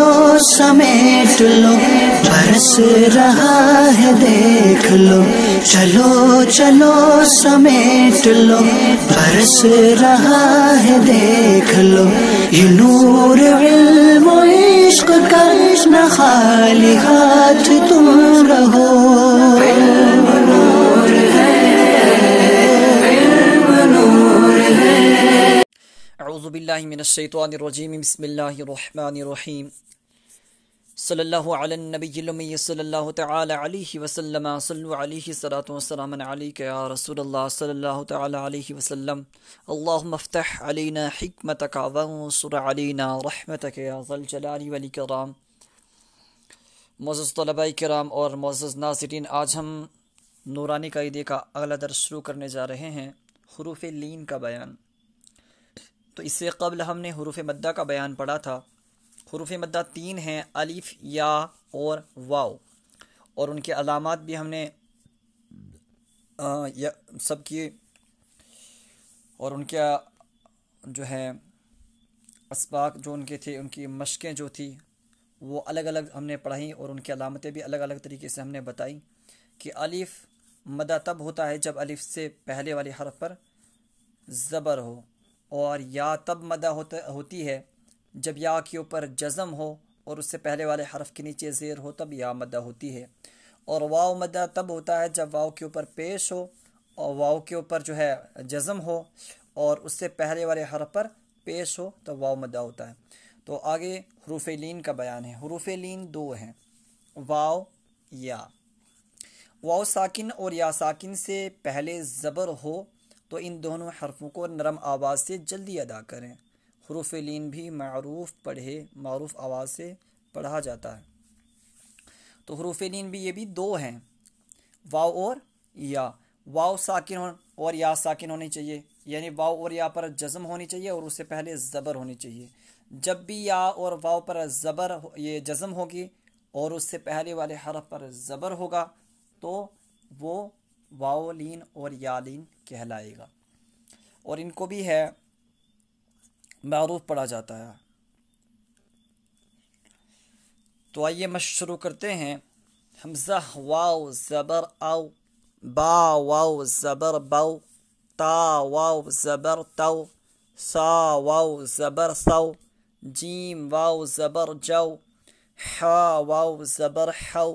چلو سمیٹ لو برس رہا ہے دیکھ لو چلو چلو سمیٹ لو برس رہا ہے دیکھ لو یہ نور علم و عشق کا نہ خالی ہاتھ تم رہو علم نور ہے علم نور ہے اعوذ باللہ من الشیطان الرجیم بسم اللہ الرحمن الرحیم صلی اللہ علی النبی الامی صلی اللہ تعالی علیہ وسلم صلو علیہ صلاۃ وسلام علیک یا رسول اللہ صلی اللہ تعالی علیہ وسلم اللہم افتح علینا حکمتک وانصر علینا رحمتک یا ذا الجلال والاکرام۔ معزز طلباء کرام اور معزز ناظرین، آج ہم نورانی قاعدے کا اگلا درس شروع کرنے جا رہے ہیں، حروف لین کا بیان۔ تو اس سے قبل ہم نے حروف مدہ کا بیان پڑھا تھا۔ حروف مدہ 3 ہیں، الف، یا اور واو، اور ان کے علامات بھی ہم نے سب کی، اور ان کے جو ہے اسباق جو ان کے تھے، ان کی مشقیں جو تھی وہ الگ الگ ہم نے پڑھائیں، اور ان کی علامتیں بھی الگ الگ طریقے سے ہم نے بتائی کہ الف مدہ تب ہوتا ہے جب الف سے پہلے والے حرف پر زبر ہو، اور یا تب مدہ ہوتی ہے جب یا کے اوپر جزم ہو اور اس سے پہلے والے حرف کے نیچے زیر ہو، تب یا مدہ ہوتی ہے۔ اور واو مدہ تب ہوتا ہے جب واو کے اوپر پیش ہو اور واو کے اوپر جو ہے جزم ہو اور اس سے پہلے والے حرف پر پیش ہو، تب واو مدہ ہوتا ہے۔ تو آگے حروف لین کا بیان ہے۔ حروف لین 2 ہیں، واو، یا۔ واو ساکن اور یا ساکن سے پہلے زبر ہو تو ان دونوں حرفوں کو نرم آواز سے جلدی ادا کریں۔ حروف لین بھی معروف آواز سے پڑھا جاتا ہے۔ تو حروف لین بھی یہ بھی 2 ہیں، واو اور یا۔ واو ساکن اور یا ساکن ہونی چاہیے، یعنی واو اور یا پر جزم ہونی چاہیے اور اس سے پہلے زبر ہونی چاہیے۔ جب بھی یا اور واو پر یہ جزم ہوگی اور اس سے پہلے والے حرف پر زبر ہوگا تو وہ واو لین اور یا لین کہلائے گا، اور ان کو بھی ہے معروف پڑھا جاتا ہے۔ تو آئیے مشق شروع کرتے ہیں۔ حمزہ واو زبر او، با واو زبر بو، تا واو زبر تو، سا واو زبر سو، جیم واو زبر جو، حا واو زبر حو،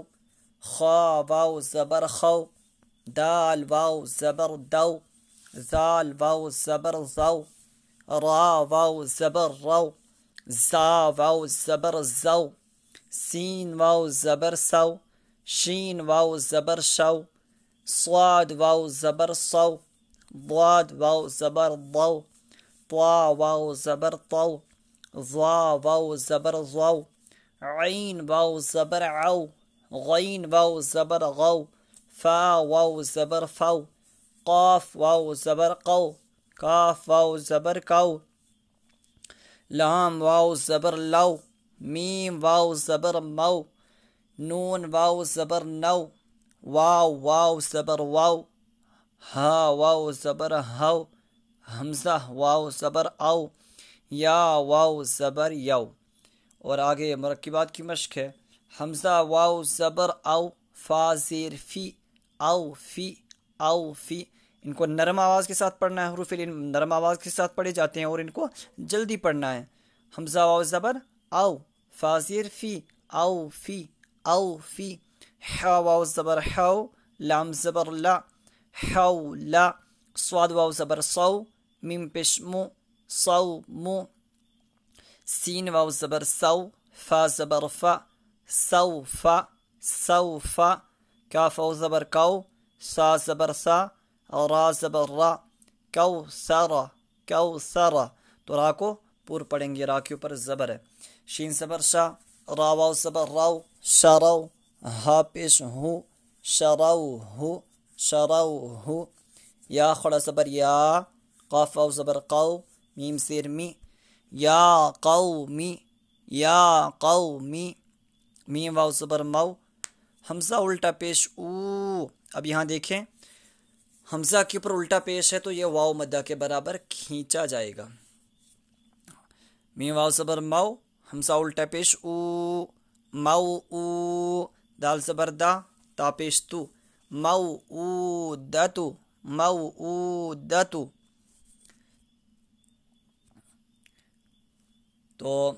خا واو زبر خو، دال واو زبر دو، زال واو زبر زو، را واو زبر رو، زا واو زبر زو، سین واو زبر سو، شین واو زبر شو، صاد واو زبر صو، ضاد واو زبر ضو، طا واو زبر طو، ظا واو زبر ضو، عین واو زبر عو، غین واو زبر غو، فا واو زبر فو، قاف واو زبر قو، کاف واو زبر کو، لام واو زبر لو، میم واو زبر مو، نون واو زبر نو، واو واو زبر واو، ہا واو زبر ہو، حمزہ واو زبر او، یا واو زبر یو۔ اور آگے مرکبات کی مشق ہے۔ حمزہ واو زبر او، فا زیر فی، او فی، او فی۔ ان کو نرم آواز کے ساتھ پڑھنا ہے، حروف لین نرم آواز کے ساتھ پڑھے جاتے ہیں اور ان کو جلدی پڑھنا ہے۔ حمزہ واو زبر او، فا زیر فی، او فی، او فی، حا واو زبر حو، لام زبر لا، حو لا، صاد واو زبر صو، میم پیش مو، صو مو، سین واو زبر سو، فا زبر فا، سو فا، سو فا، کاف واو زبر کو، سا زبر سا، را زبر را، کو سارا، کو سارا۔ تو را کو پور پڑھیں گے، را کے اوپر زبر ہے۔ شین زبر شا، را واو زبر رو، شرو، ہا پیش ہو، شرو ہو، شرو ہو، یا خڑا زبر یا، قاف واو زبر قو، میم زیر می، یا قومی، یا قومی، میم واو زبر مو، حمزہ الٹا پیش او۔ اب یہاں دیکھیں حمزہ کے اوپر الٹا پیش ہے تو یہ واو مدہ کے برابر کھینچا جائے گا۔ میم واو زبر مو، ہمزہ الٹا پیش او، مو او، دال زبر دا، تا پیش تو، موعودتو، موعودتو۔ تو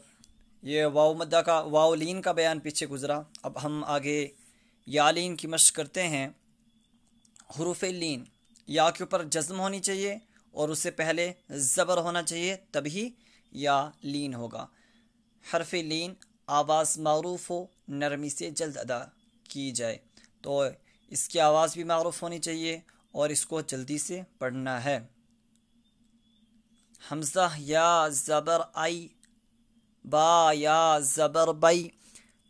یہ واو مدہ کا، واو لین کا بیان پیچھے گزرا۔ اب ہم آگے یا لین کی مشق کرتے ہیں۔ حروف لین، یا کے اوپر جزم ہونی چاہیے اور اس سے پہلے زبر ہونا چاہیے، تبھی یا لین ہوگا۔ حرف لین آواز معروف ہو، نرمی سے جلد ادا کی جائے، تو اس کی آواز بھی معروف ہونی چاہیے اور اس کو جلدی سے پڑھنا ہے۔ حمزہ یا زبر آئی، با یا زبر بئی،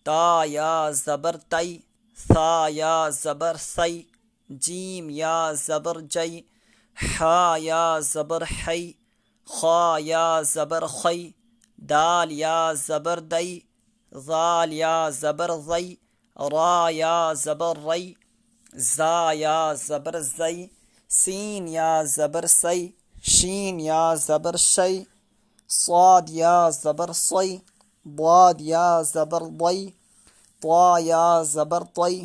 تا یا زبر تئی، ثا یا زبر ثئی، جیم یا زبر جئی، حا یا زبر حی، خا یا زبر خی، دال یا زبر دئی، ذال یا زبر ذی، را یا زبر ری، زا یا زبر زئی، سین یا زبر سی، شین یا زبر شی، صاد یا زبر صی، ضاد یا زبر ضی، طا یا زبر طی،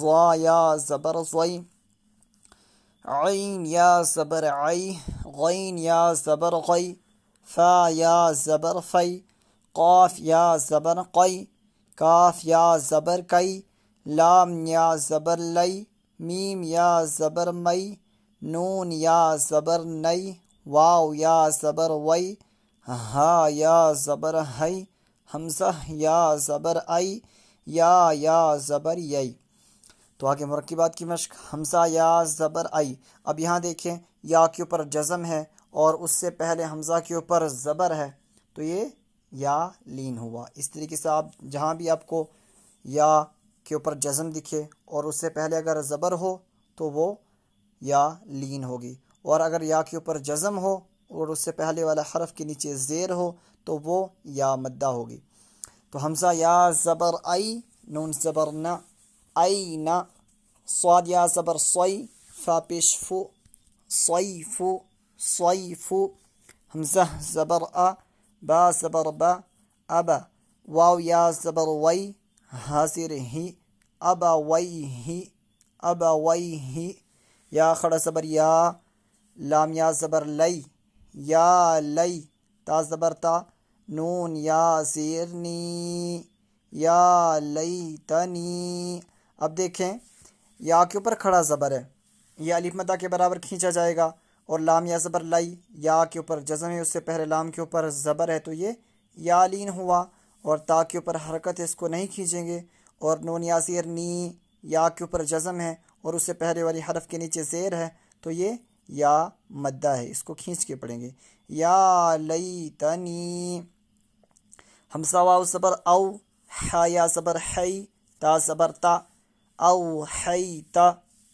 ظا یا زبر ظی، عین یا زبر عی، غین یا زبر غی، فا یا زبر فی، قاف یا زبر قی، کاف یا زبر کئی، لام یا زبر لی، میم یا زبر مئی، نون یا زبر نئی، واو یا زبر وئی، ہا یا زبر ہئی، حمزہ یا زبر آئی، یا زبر یئی۔ تو آگے مرکبات کی مشق۔ حمزہ یا زبر آئی، اب یہاں دیکھیں یا کے اوپر جزم ہے اور اس سے پہلے حمزہ کے اوپر زبر ہے، تو یہ یا لین ہوا۔ اس طریقے سے آپ جہاں بھی آپ کو یا کے اوپر جزم دکھے اور اس سے پہلے اگر زبر ہو تو وہ یا لین ہوگی، اور اگر یا کے اوپر جزم ہو اور اس سے پہلے والا حرف کے نیچے زیر ہو تو وہ یا مدہ ہوگی۔ تو حمزہ یا زبر آئی، نون زبر نہ، آئی نہ، صاد یا زبر صی، فا پیش فو، صیفو، صیفو، حمزہ زبر آ، با زبر با، ابا، واو یا زبر وی، حاضر ہی، ابا وی ہی، ابا وی ہی، یا کھڑا زبر یا، لام یا زبر لئی، یا لئی، تا زبر تا، نون یا زیر نی، یا لیتنی۔ اب دیکھیں یا کے اوپر کھڑا زبر ہے، یہ الف مدہ کے برابر کھینچا جائے گا، اور لام یا زبر لائی، یا کے اوپر جزم ہے، اس سے پہلے لام کے اوپر زبر ہے، تو یہ یا لین ہوا، اور تا کے اوپر حرکت ہے، اس کو نہیں کھینچیں گے، اور نون یا زیر نی، یا کے اوپر جزم ہے اور اس سے پہلے والی حرف کے نیچے زیر ہے، تو یہ یا مدہ ہے، اس کو کھینچ کے پڑھیں گے، یا لیتنی۔ حمزہ واو زبر او، حا یا زبر حی، تا زبر تا، او حیتا،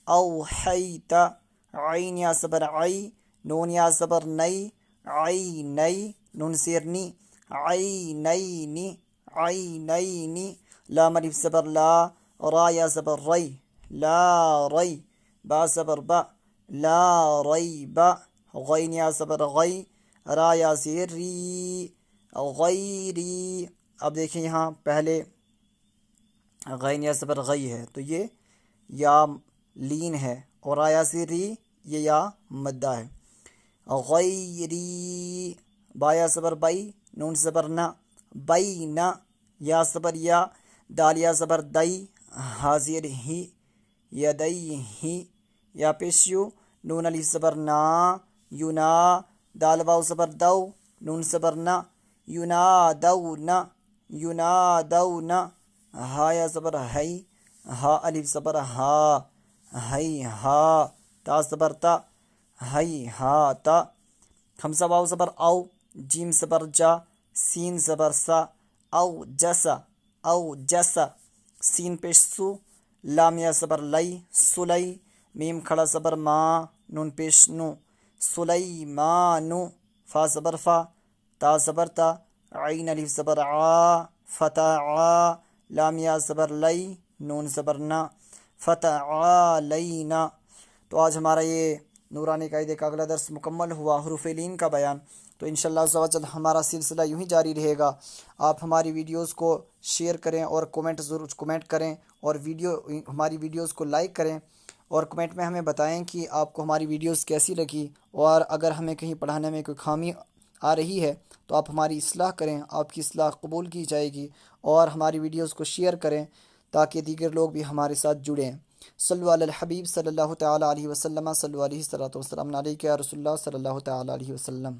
او حیتا، عین یا زبر عی، نون یا زبر نئی، عی نئی، نون زیر نی، عینینی، عینینی، لام الف زبر لا، را یا زبر ری، لا ری، با زبر با، لا ریب، غین یا زبر غی، را یا زیر ری، غیری۔ اب دیکھیں یہاں پہلے غین یا زبر غی ہے، تو یہ یا لین ہے، اور آیا زیری یہ یا مدہ ہے۔ غیری، با یا زبر بئی، نون زبر نہ، بئی نہ، یا زبر یا، دال یا زبر دئی، حاضر ہی، یدئی ہی، یا پیش یو، نون الف زبر نا، یونا، دال واو زبر دو، نون زبر نہ، ینادون، ینادون، ہا یا زبر ہئی، ہا الف زبر ہا، ہئی ہا، تا زبر تا، ہئی ہا تا، حمزہ واو زبر او، جیم زبر جا، سین زبر سا، او جسا، او جسا، سین پیش سو، لام یا زبر لئی، سلی، میم کھڑا زبر ما، نون پیش نو، سلیمانو، فا زبر فا، تا زبر تا، عین الف زبر عا، فتعا، لام یا زبر لئی، نون زبر نا، فتعالینا۔ تو آج ہمارا یہ نورانی قاعدے کا اگلا درس مکمل ہوا، حروف لین کا بیان، تو انشاءاللہ عز و جل ہمارا سلسلہ یوں ہی جاری رہے گا. آپ ہماری ویڈیوز کو شیئر کریں اور کمنٹ کریں اور ہماری ویڈیوز کو لائک کریں اور کمنٹ میں ہمیں بتائیں کہ آپ کو ہماری ویڈیوز کیسی لگی. اور اگر ہمیں کہیں پڑھانے میں کوئی خامی آ رہی ہے تو آپ ہماری اصلاح کریں، آپ کی اصلاح قبول کی جائے گی. اور ہماری ویڈیوز کو شیئر کریں تاکہ دیگر لوگ بھی ہمارے ساتھ جڑیں. صلو علی الحبیب صلی اللہ تعالیٰ علیہ وسلم، صلو علیہ الصلوۃ والسلام، علیک یا رسول اللہ صلی اللہ تعالیٰ علیہ وسلم.